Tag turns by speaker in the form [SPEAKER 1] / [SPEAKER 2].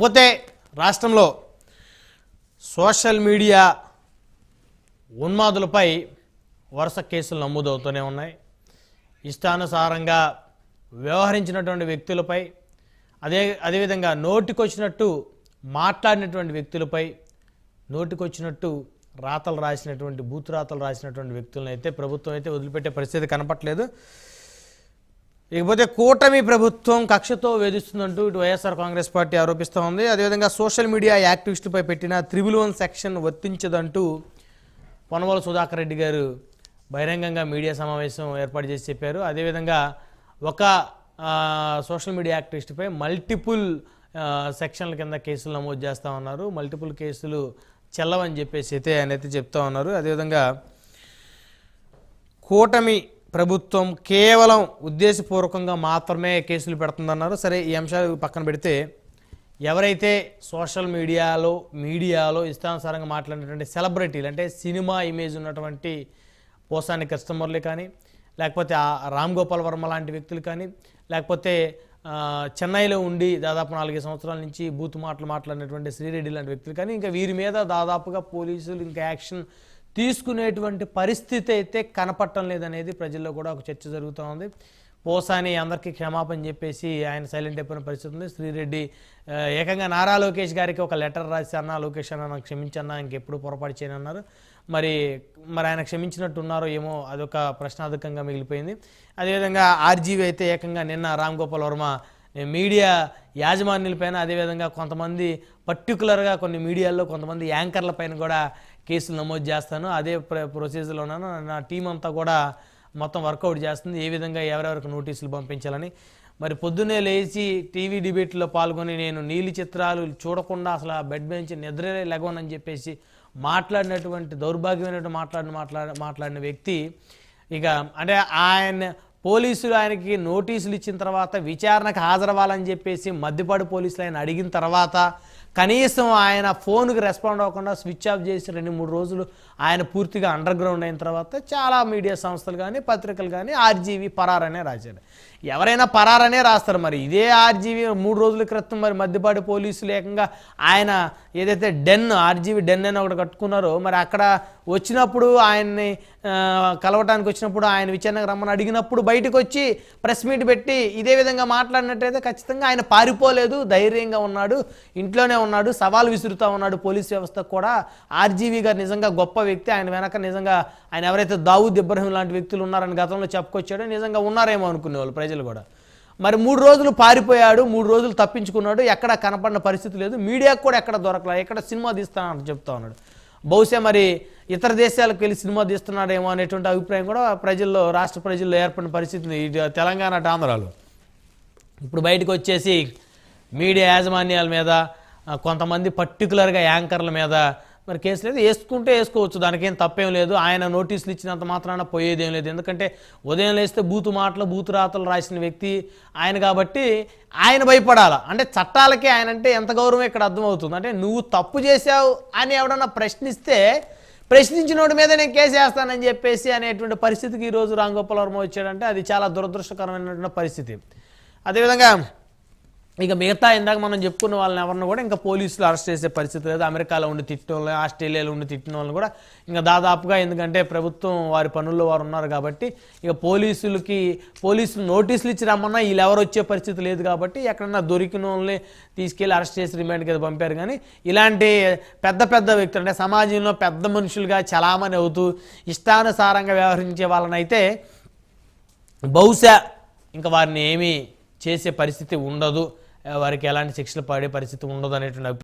[SPEAKER 1] పోతే రాష్ట్రంలో social media ఉన్మాదులపై వరుస కేసులు నమోదవుతూనే ఉన్నాయి. ఇష్టానుసారంగా వ్యవహరించినటువంటి వ్యక్తులపై అదేవిధంగా నోటికొచ్చినట్టు మాట్లాడినటువంటి వ్యక్తులపై నోటికొచ్చినట్టు రాతలు రాసినటువంటి బూతు రాతలు రాసినటువంటి వ్యక్తులను అయితే ప్రభుత్వం అయితే వదిలిపెట్టే పరిస్థితి కనపట్లేదు. ఇకపోతే కూటమి ప్రభుత్వం కక్షతో వేధిస్తుందంటూ ఇటు వైఎస్ఆర్ కాంగ్రెస్ పార్టీ ఆరోపిస్తూ ఉంది. అదేవిధంగా సోషల్ మీడియా యాక్టివిస్టులపై పెట్టిన 301 సెక్షన్ వర్తించదంటూ పొన్నవోలు సుధాకర్ రెడ్డి గారు బహిరంగంగా మీడియా సమావేశం ఏర్పాటు చేసి చెప్పారు. అదేవిధంగా ఒక సోషల్ మీడియా యాక్టివిస్టుపై మల్టిపుల్ సెక్షన్ల కింద కేసులు నమోదు చేస్తూ ఉన్నారు. మల్టిపుల్ కేసులు చెల్లవని చెప్పేసి అయితే ఆయన అయితే చెప్తా ఉన్నారు. అదేవిధంగా కూటమి ప్రభుత్వం కేవలం ఉద్దేశపూర్వకంగా మాత్రమే కేసులు పెడుతుందన్నారు. సరే, ఈ అంశాలు పక్కన పెడితే ఎవరైతే సోషల్ మీడియాలో ఇష్టానుసారంగా మాట్లాడినటువంటి సెలబ్రిటీలు అంటే సినిమా ఇమేజ్ ఉన్నటువంటి పోసాని కస్టమర్లు కానీ, లేకపోతే రామ్ గోపాల్ వర్మ లాంటి వ్యక్తులు కానీ, లేకపోతే చెన్నైలో ఉండి దాదాపు 4 సంవత్సరాల నుంచి బూత్ మాటలు మాట్లాడినటువంటి శ్రీరెడ్డి లాంటి వ్యక్తులు కానీ, ఇంకా వీరి మీద దాదాపుగా పోలీసులు ఇంకా యాక్షన్ తీసుకునేటువంటి పరిస్థితి అయితే కనపడటం లేదనేది ప్రజల్లో కూడా ఒక చర్చ జరుగుతూ ఉంది. పోసాని అందరికీ క్షమాపణ చెప్పేసి ఆయన సైలెంట్ అయిపోయిన పరిస్థితి ఉంది. శ్రీరెడ్డి ఏకంగా నారా లోకేష్ గారికి ఒక లెటర్ రాసి, అన్నా లోకేష్ అన్న నాకు క్షమించన్నా, ఇంకెప్పుడు పొరపాటు చేయనన్నారు. మరి ఆయన క్షమించినట్టు ఉన్నారో ఏమో అదొక ప్రశ్నార్థకంగా మిగిలిపోయింది. అదేవిధంగా ఆర్జీవి అయితే ఏకంగా నిన్న రామ్ గోపాల్ వర్మ మీడియా యాజమాన్యులపైన, అదేవిధంగా కొంతమంది పర్టికులర్గా కొన్ని మీడియాల్లో కొంతమంది యాంకర్ల పైన కూడా కేసులు నమోదు చేస్తాను, అదే ప్రొసీజర్లో ఉన్నాను, నా టీం అంతా కూడా మొత్తం వర్కౌట్ చేస్తుంది, ఏ విధంగా ఎవరెవరికి నోటీసులు పంపించాలని. మరి పొద్దున్నే లేచి టీవీ డిబేట్లో పాల్గొని నేను నీలి చిత్రాలు చూడకుండా అసలు ఆ బెడ్ బెంచ్ నిద్రే లెగవనని చెప్పేసి మాట్లాడినటువంటి దౌర్భాగ్యమైనటువంటి మాట్లాడిన వ్యక్తి ఇక అంటే పోలీసులు ఆయనకి నోటీసులు ఇచ్చిన తర్వాత విచారణకు హాజరవ్వాలని చెప్పేసి మద్దిపాడు పోలీసులు ఆయన అడిగిన తర్వాత కనీసం ఆయన ఫోన్కి రెస్పాండ్ అవ్వకుండా స్విచ్ ఆఫ్ చేసి 2-3 రోజులు ఆయన పూర్తిగా అండర్ గ్రౌండ్ అయిన తర్వాత చాలా మీడియా సంస్థలు కానీ పత్రికలు కానీ ఆర్జీవి పరారనే రాశారు. ఎవరైనా పరారనే రాస్తారు. మరి ఇదే ఆర్జీవి 3 రోజుల క్రితం మరి మద్దిపాడు పోలీసులు ఏకంగా ఆయన ఏదైతే ఆర్జీవి డెన్ అని ఒకటి కట్టుకున్నారో, మరి అక్కడ వచ్చినప్పుడు ఆయన్ని కలవటానికి వచ్చినప్పుడు ఆయన విచారణకు రమ్మని అడిగినప్పుడు బయటకు వచ్చి ప్రెస్ మీట్ పెట్టి ఇదే విధంగా మాట్లాడినట్టయితే ఖచ్చితంగా ఆయన పారిపోలేదు, ధైర్యంగా ఉన్నాడు, ఇంట్లోనే ఉన్నాడు, సవాల్ విసురుతూ ఉన్నాడు పోలీస్ వ్యవస్థకు కూడా. ఆర్జీవి గారు నిజంగా గొప్ప వ్యక్తి, ఆయన వెనక నిజంగా ఆయన ఎవరైతే దావూద్ ఇబ్రహీం లాంటి వ్యక్తులు ఉన్నారని గతంలో చెప్పుకొచ్చాడో నిజంగా ఉన్నారేమో అనుకునేవాళ్ళు ప్రజలు కూడా. మరి 3 రోజులు పారిపోయాడు, 3 రోజులు తప్పించుకున్నాడు, ఎక్కడ కనపడిన పరిస్థితి లేదు, మీడియాకు కూడా ఎక్కడ దొరకలేదు, ఎక్కడ సినిమా తీస్తానని చెప్తా ఉన్నాడు. బహుశా మరి ఇతర దేశాలకు వెళ్ళి సినిమా తీస్తున్నాడేమో అనేటువంటి అభిప్రాయం కూడా ప్రజల్లో, రాష్ట్ర ప్రజల్లో ఏర్పడిన పరిస్థితి తెలంగాణ ఆంధ్రాలో. ఇప్పుడు బయటకు వచ్చేసి మీడియా యాజమాన్యాల మీద, కొంతమంది పర్టికులర్గా యాంకర్ల మీద మరి కేసు లేదు, వేసుకుంటే వేసుకోవచ్చు, దానికేం తప్పేం లేదు. ఆయన నోటీసులు ఇచ్చినంత మాత్రాన పోయేదేం లేదు. ఎందుకంటే ఉదయం లేస్తే బూతు రాతలు రాసిన వ్యక్తి ఆయన కాబట్టి ఆయన భయపడాల. అంటే చట్టాలకే ఆయన అంటే ఎంత గౌరవం ఇక్కడ అర్థమవుతుంది. అంటే నువ్వు తప్పు చేశావు అని ఎవడన్నా ప్రశ్నించినోడి మీద నేను కేసు వేస్తానని చెప్పేసి అనేటువంటి పరిస్థితికి ఈరోజు రామ్ గోపాల్ వర్మ వచ్చాడంటే అది చాలా దురదృష్టకరమైనటువంటి పరిస్థితి. అదేవిధంగా ఇక మిగతా ఇందాక మనం చెప్పుకున్న వాళ్ళని ఎవరిని కూడా ఇంకా పోలీసులు అరెస్ట్ చేసే పరిస్థితి లేదు. అమెరికాలో ఉండి తిట్టిన వాళ్ళని, ఆస్ట్రేలియాలో ఉండి తిట్టిన వాళ్ళని కూడా ఇంకా దాదాపుగా, ఎందుకంటే ప్రభుత్వం వారి పనుల్లో వారు ఉన్నారు కాబట్టి ఇక పోలీసులు నోటీసులు ఇచ్చి రమ్మన్నా వీళ్ళు ఎవరు వచ్చే పరిస్థితి లేదు కాబట్టి ఎక్కడన్నా దొరికిన వాళ్ళని తీసుకెళ్ళి అరెస్ట్ చేసి రిమాండ్కి అయితే పంపారు. కానీ ఇలాంటి పెద్ద వ్యక్తులు అంటే సమాజంలో పెద్ద మనుషులుగా చలామణి అవుతూ ఇష్టానుసారంగా వ్యవహరించే వాళ్ళని అయితే బహుశా ఇంకా వారిని ఏమీ చేసే పరిస్థితి ఉండదు, వారికి ఎలాంటి శిక్షలు పడే పరిస్థితి ఉండదు అనేటువంటి